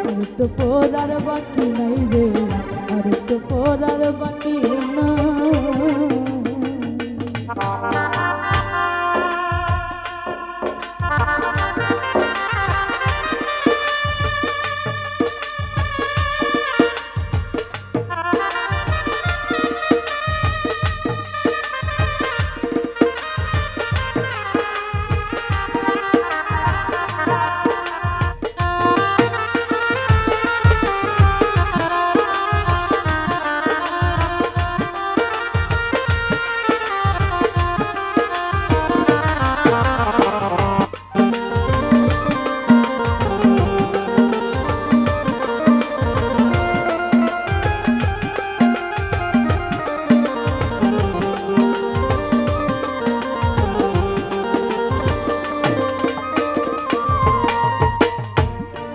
আর তো পড়ার বাকি নাই রে, আর তো পড়ার বাকি না।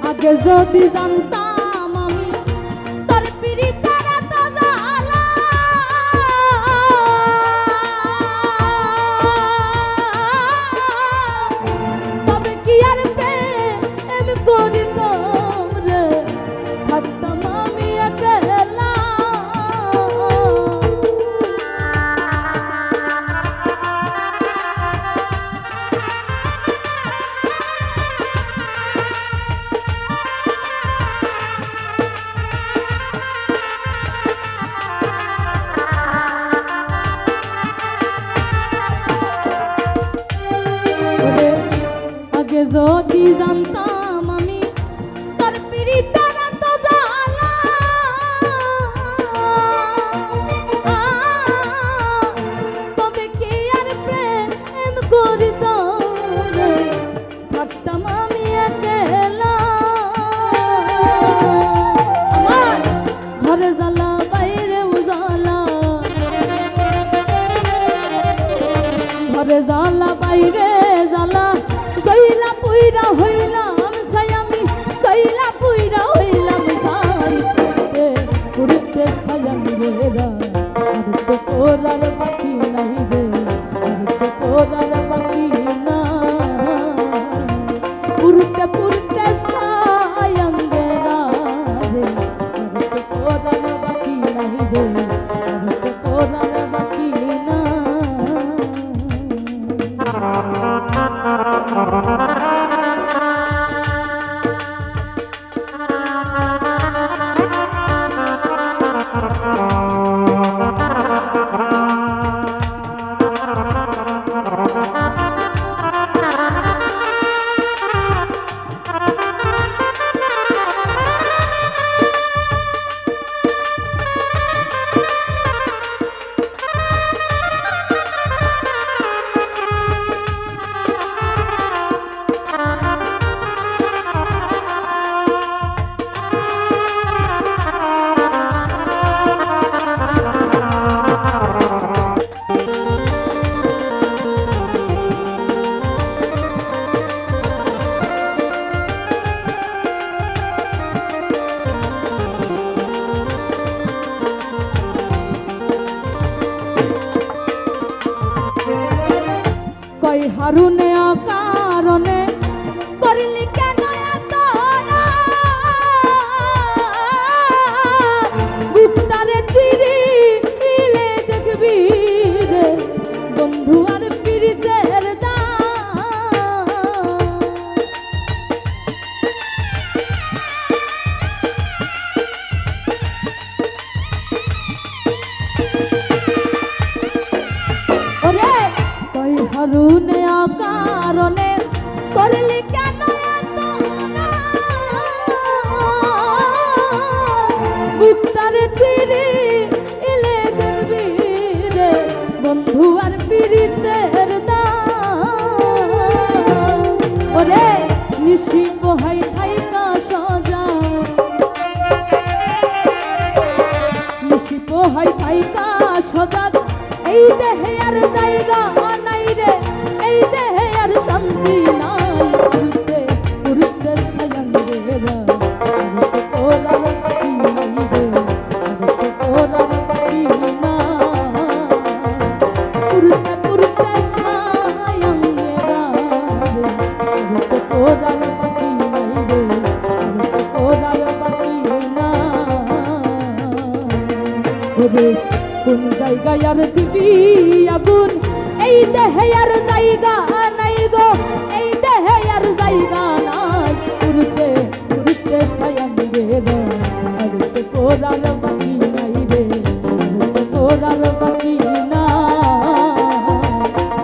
আগে যদি জানতাম আমি তোর পিরিতের এত জ্বালা, তবে কি আর প্রেম করিতাম রে, থাকতাম আমি একলা। আগে যদি জানতাম আমি তোর পিরিতের এত জ্বালা, তবে কি আর প্রেম করিতাম রে, থাকতাম আমি একলা। আমার ঘরে জ্বালা বাইরে উজালা, ঘরে জ্বালা বাইরে জ্বালা, কইলা পুইরা হইলাম সাই আমি, কইলা পুইরা হইলাম সাই পুরুতে সায়ামি রে রা, আর তো পড়ার বাকি নাই রে, আর তো পড়ার বাকি না। পুরুতে পুরুতে সায়াঙ্গে রা রে, আর তো পড়ার বাকি নাই রে, আর তো পড়ার বাকি না। কই হারুনে অকারণে করলি কেন এত গুপ্তারে চিরিলে দেখবি রে বন্ধু আর পিরিতের দাম। ওরে কই হারুনে অকারণে করলি কেন এত গুপ্তারে চিরিলে দেখবি রে বন্ধু আর পিরিতের দাম। ওরে নিশি পোহাই থাইকা সজা, নিশি পোহাই থাইকা সজা, এই দেহে আর জায়গা নাই রে, এই দেহে আর শান্তি নাই। পুরুতে পুরুতে সায়াং রে রা, আর তো পড়ার বাকি নাই রে, আর তো পড়ার বাকি না। পুরুতে পুরুতে সায়াং রে রা, আর তো পড়ার বাকি নাই রে, আর তো পড়ার ওরে কোন জায়গায় আর দিবি আগুন এই দেহে আর জায়গা নাই গো এই দেহে আর জায়গা নাই উড়তে উড়তে ছায়াঙ্গে রে আর তো করার বাকি নাই রে আর তো করার বাকি না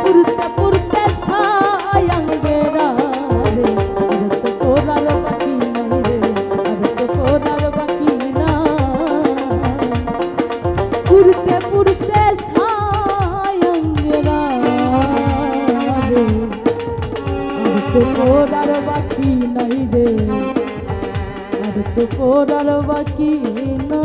উড়তে উড়তে ছায়াঙ্গে রে আর তো করার বাকি নাই রে আর তো করার বাকি না পুরতে পুরতে ছায়াঙ্গেরা রে আর তো করার বাকি নাই রে আর তো করার বাকি না।